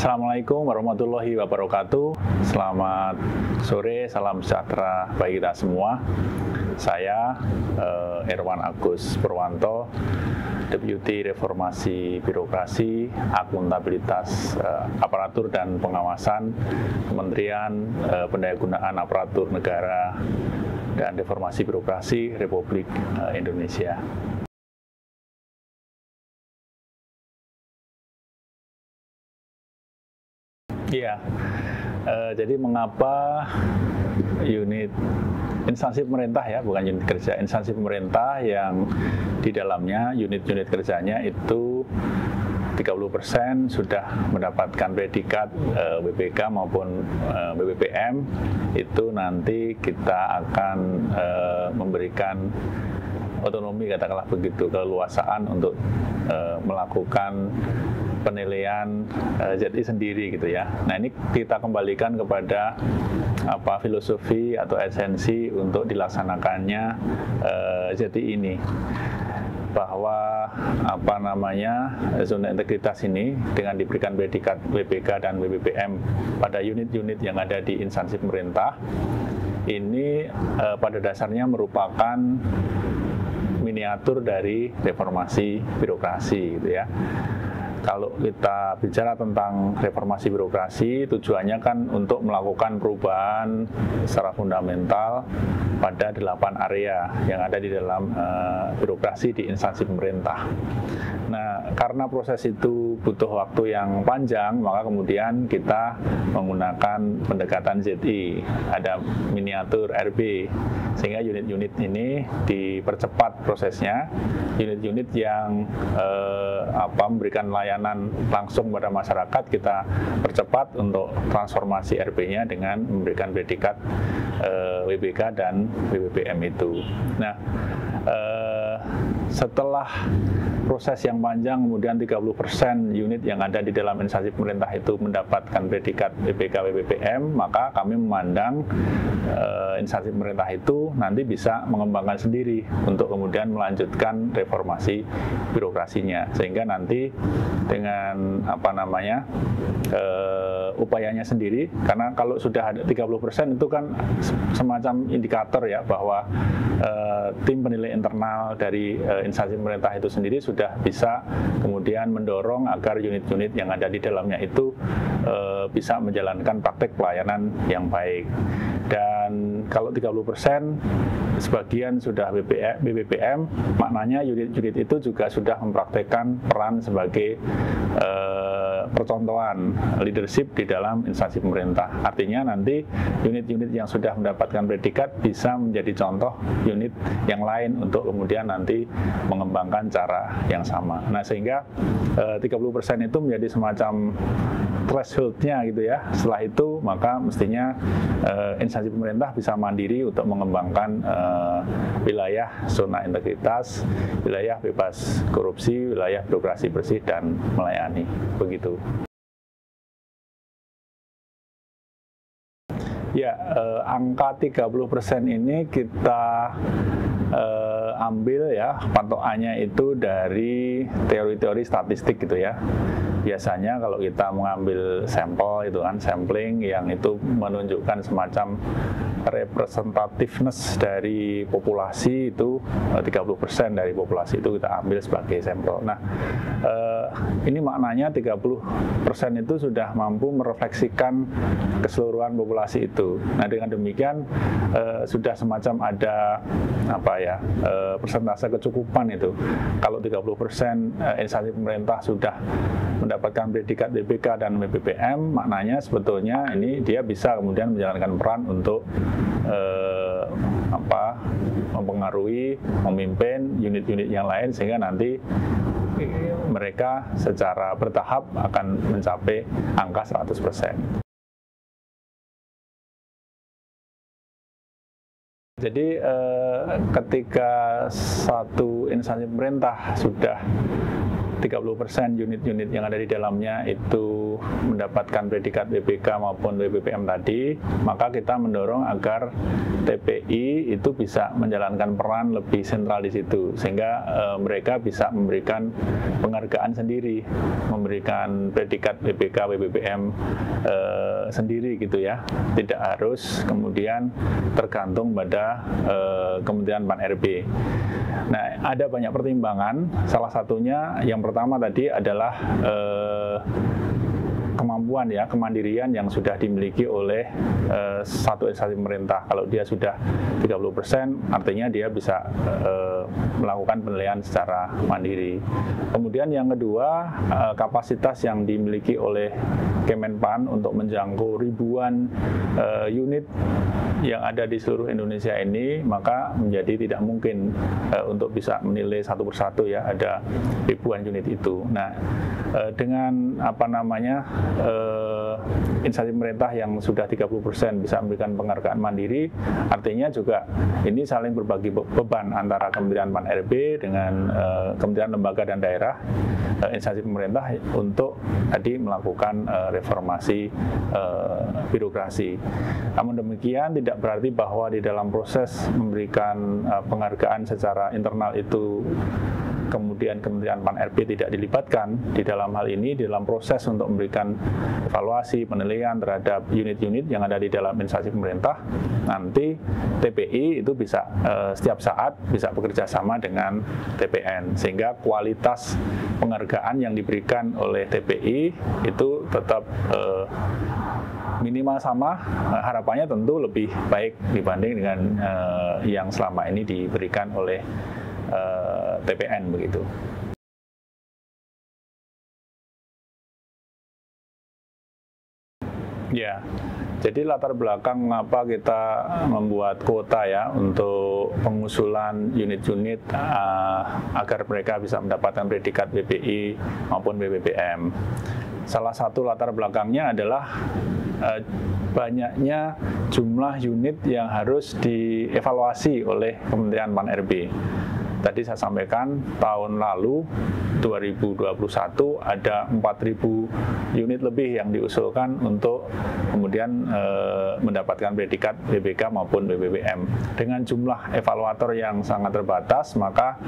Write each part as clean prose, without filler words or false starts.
Assalamualaikum warahmatullahi wabarakatuh. Selamat sore, salam sejahtera bagi kita semua. Saya Irwan Agus Purwanto, Deputi Reformasi Birokrasi, Akuntabilitas Aparatur dan Pengawasan Kementerian Pendayagunaan Aparatur Negara dan Reformasi Birokrasi Republik Indonesia. Iya, jadi mengapa unit instansi pemerintah ya, bukan unit kerja, instansi pemerintah yang di dalamnya unit-unit kerjanya itu 30% sudah mendapatkan predikat WPK maupun BPPM, itu nanti kita akan memberikan otonomi, katakanlah begitu, keleluasaan untuk melakukan penilaian ZI sendiri gitu ya. Nah, ini kita kembalikan kepada filosofi atau esensi untuk dilaksanakannya ZI ini, bahwa zona integritas ini dengan diberikan predikat WPK dan BPPM pada unit-unit yang ada di instansi pemerintah ini pada dasarnya merupakan miniatur dari reformasi birokrasi gitu ya. Kalau kita bicara tentang reformasi birokrasi, tujuannya kan untuk melakukan perubahan secara fundamental pada 8 area yang ada di dalam birokrasi di instansi pemerintah. Nah, karena proses itu butuh waktu yang panjang, maka kemudian kita menggunakan pendekatan ZI, ada miniatur RB, sehingga unit-unit ini dipercepat prosesnya. Unit-unit yang memberikan layanan langsung pada masyarakat kita percepat untuk transformasi RB-nya dengan memberikan predikat WPK dan BPPM itu. Nah, setelah proses yang panjang, kemudian 30% unit yang ada di dalam instansi pemerintah itu mendapatkan predikat WPK BPPM, maka kami memandang instansi pemerintah itu nanti bisa mengembangkan sendiri untuk kemudian melanjutkan reformasi birokrasinya, sehingga nanti dengan upayanya sendiri, karena kalau sudah ada 30% itu kan semacam indikator ya bahwa tim penilai internal dari instansi pemerintah itu sendiri sudah bisa kemudian mendorong agar unit-unit yang ada di dalamnya itu bisa menjalankan praktek pelayanan yang baik. Dan kalau 30% sebagian sudah BPPM, maknanya unit-unit itu juga sudah mempraktekkan peran sebagai percontohan leadership di dalam instansi pemerintah. Artinya nanti unit-unit yang sudah mendapatkan predikat bisa menjadi contoh unit yang lain untuk kemudian nanti mengembangkan cara yang sama. Nah, sehingga 30% itu menjadi semacam threshold-nya gitu ya. Setelah itu maka mestinya instansi pemerintah bisa mandiri untuk mengembangkan wilayah zona integritas, wilayah bebas korupsi, wilayah birokrasi bersih dan melayani. Begitu. Ya, angka 30% ini kita ambil ya, patokannya itu dari teori-teori statistik gitu ya. Biasanya kalau kita mengambil sampel itu kan, sampling yang itu menunjukkan semacam representativeness dari populasi itu 30% dari populasi itu kita ambil sebagai sampel. Nah, ini maknanya 30% itu sudah mampu merefleksikan keseluruhan populasi itu. Nah, dengan demikian sudah semacam ada persentase kecukupan itu. Kalau 30% instansi pemerintah sudah mendapatkan predikat BPK dan BPPM, maknanya sebetulnya ini dia bisa kemudian menjalankan peran untuk mempengaruhi, memimpin unit-unit yang lain, sehingga nanti mereka secara bertahap akan mencapai angka 100%. Jadi ketika satu instansi pemerintah sudah 30% unit-unit yang ada di dalamnya itu mendapatkan predikat WBK maupun WBPM tadi, maka kita mendorong agar TPI itu bisa menjalankan peran lebih sentral di situ, sehingga mereka bisa memberikan penghargaan sendiri, memberikan predikat WBK, WBPM sendiri gitu ya, tidak harus kemudian tergantung pada Kementerian Pan-RB. Nah, ada banyak pertimbangan, salah satunya yang pertama tadi adalah kemampuan ya, kemandirian yang sudah dimiliki oleh satu instansi pemerintah. Kalau dia sudah 30%, artinya dia bisa melakukan penilaian secara mandiri. Kemudian yang kedua, kapasitas yang dimiliki oleh Kemenpan untuk menjangkau ribuan unit yang ada di seluruh Indonesia ini, maka menjadi tidak mungkin untuk bisa menilai satu persatu ya, ada ribuan unit itu. Nah, dengan instansi pemerintah yang sudah 30% bisa memberikan penghargaan mandiri, artinya juga ini saling berbagi beban antara Kementerian Pan-RB dengan kementerian, lembaga, dan daerah, instansi pemerintah untuk tadi melakukan reformasi birokrasi. Namun demikian tidak berarti bahwa di dalam proses memberikan penghargaan secara internal itu kemudian Kementerian Pan-RB tidak dilibatkan di dalam hal ini, di dalam proses untuk memberikan evaluasi, penilaian terhadap unit-unit yang ada di dalam instansi pemerintah. Nanti TPI itu bisa setiap saat bisa bekerja sama dengan TPN, sehingga kualitas penghargaan yang diberikan oleh TPI itu tetap minimal sama, harapannya tentu lebih baik dibanding dengan yang selama ini diberikan oleh TPN begitu. Ya, jadi latar belakang mengapa kita membuat kuota ya untuk pengusulan unit-unit agar mereka bisa mendapatkan predikat WBI maupun WBPM. Salah satu latar belakangnya adalah banyaknya jumlah unit yang harus dievaluasi oleh Kementerian Pan-RB. Tadi saya sampaikan tahun lalu 2021 ada 4.000 unit lebih yang diusulkan untuk kemudian mendapatkan predikat WBK maupun WBPM. Dengan jumlah evaluator yang sangat terbatas, maka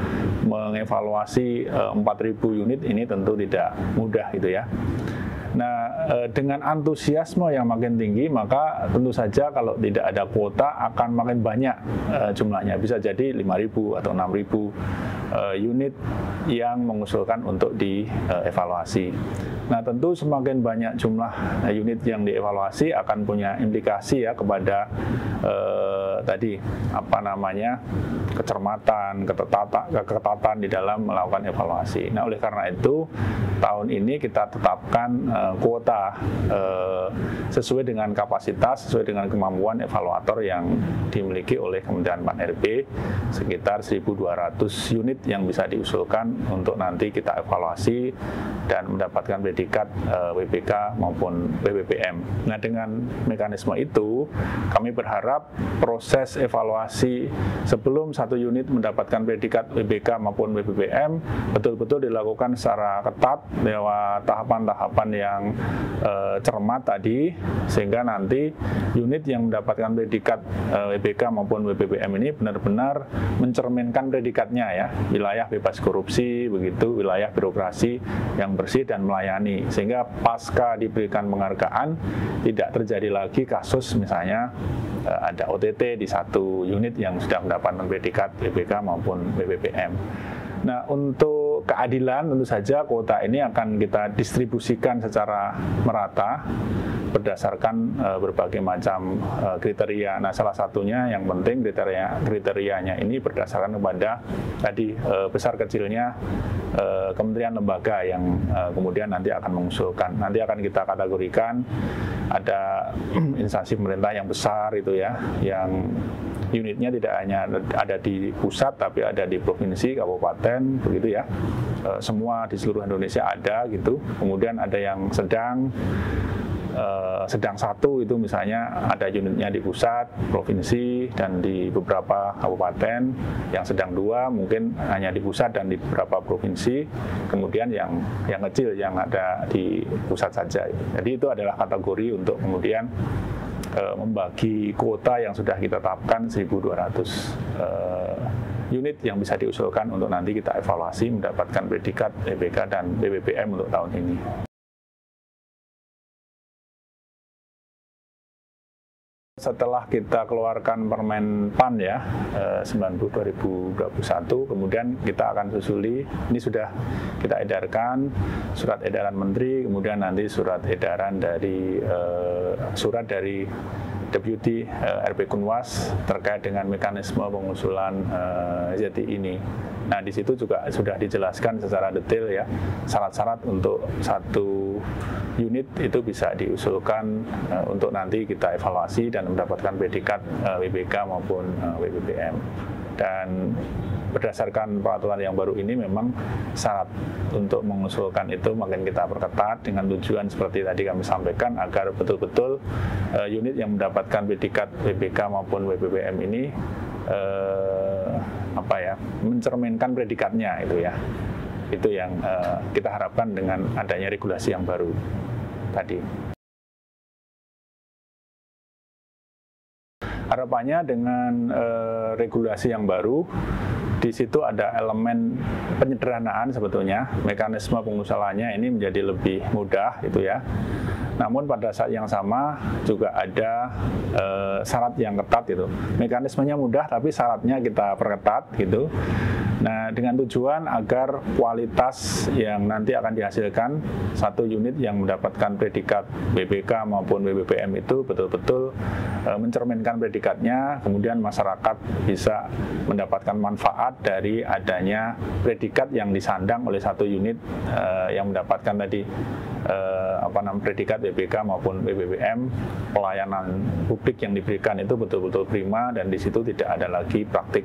mengevaluasi 4.000 unit ini tentu tidak mudah gitu ya. Nah, dengan antusiasme yang makin tinggi, maka tentu saja kalau tidak ada kuota akan makin banyak jumlahnya. Bisa jadi 5.000 atau 6.000 unit yang mengusulkan untuk dievaluasi. Nah, tentu semakin banyak jumlah unit yang dievaluasi akan punya implikasi ya kepada kecermatan, ketetapan di dalam melakukan evaluasi. Nah, oleh karena itu tahun ini kita tetapkan kuota sesuai dengan kapasitas, sesuai dengan kemampuan evaluator yang dimiliki oleh Kementerian Pan-RB, sekitar 1.200 unit yang bisa diusulkan untuk nanti kita evaluasi dan mendapatkan predikat WBK maupun WBPM. Nah, dengan mekanisme itu kami berharap proses evaluasi sebelum satu unit mendapatkan predikat WBK maupun WBPM betul-betul dilakukan secara ketat lewat tahapan-tahapan yang cermat tadi, sehingga nanti unit yang mendapatkan predikat WBK maupun WBPM ini benar-benar mencerminkan predikatnya ya, wilayah bebas korupsi, begitu, wilayah birokrasi yang bersih dan melayani, sehingga pasca diberikan penghargaan tidak terjadi lagi kasus misalnya ada OTT di satu unit yang sudah mendapatkan predikat WBK maupun WBPM. Nah, untuk keadilan tentu saja kuota ini akan kita distribusikan secara merata berdasarkan berbagai macam kriteria. Nah, salah satunya yang penting kriterianya ini berdasarkan kepada tadi besar kecilnya kementerian, lembaga yang kemudian nanti akan mengusulkan. Nanti akan kita kategorikan ada instansi pemerintah yang besar itu ya, yang unitnya tidak hanya ada di pusat tapi ada di provinsi, kabupaten, begitu ya. Semua di seluruh Indonesia ada gitu. Kemudian ada yang sedang, sedang satu itu misalnya ada unitnya di pusat, provinsi, dan di beberapa kabupaten. Yang sedang dua mungkin hanya di pusat dan di beberapa provinsi. Kemudian yang kecil yang ada di pusat saja. Jadi itu adalah kategori untuk kemudian membagi kuota yang sudah kita tetapkan 1.200 unit yang bisa diusulkan untuk nanti kita evaluasi mendapatkan predikat PBK dan PPPM untuk tahun ini. Setelah kita keluarkan Permen PAN ya 90/2021, kemudian kita akan susuli, ini sudah kita edarkan surat edaran Menteri, kemudian nanti surat edaran dari surat dari Deputi RP Kunwas terkait dengan mekanisme pengusulan ZTI ini. Nah, di situ juga sudah dijelaskan secara detail ya syarat-syarat untuk satu unit itu bisa diusulkan untuk nanti kita evaluasi dan mendapatkan predikat WBK maupun WBPM. Dan berdasarkan peraturan yang baru ini memang syarat untuk mengusulkan itu makin kita perketat dengan tujuan seperti tadi kami sampaikan agar betul-betul unit yang mendapatkan predikat WBK maupun WBPM ini mencerminkan predikatnya itu ya. Itu yang kita harapkan dengan adanya regulasi yang baru tadi. Harapannya dengan regulasi yang baru, di situ ada elemen penyederhanaan sebetulnya, mekanisme pengusulannya ini menjadi lebih mudah gitu ya. Namun pada saat yang sama juga ada syarat yang ketat gitu. Mekanismenya mudah tapi syaratnya kita perketat gitu. Nah, dengan tujuan agar kualitas yang nanti akan dihasilkan satu unit yang mendapatkan predikat BBK maupun WBPM itu betul-betul mencerminkan predikatnya, kemudian masyarakat bisa mendapatkan manfaat dari adanya predikat yang disandang oleh satu unit yang mendapatkan tadi predikat BBK maupun WBPM. Pelayanan publik yang diberikan itu betul-betul prima dan di situ tidak ada lagi praktik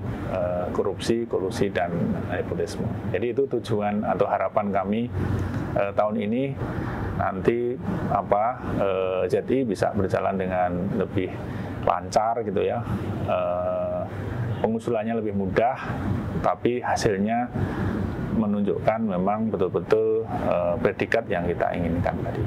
korupsi, kolusi dan nepotisme. Jadi itu tujuan atau harapan kami tahun ini nanti ZTI bisa berjalan dengan lebih lancar gitu ya. Pengusulannya lebih mudah, tapi hasilnya menunjukkan memang betul-betul predikat yang kita inginkan tadi.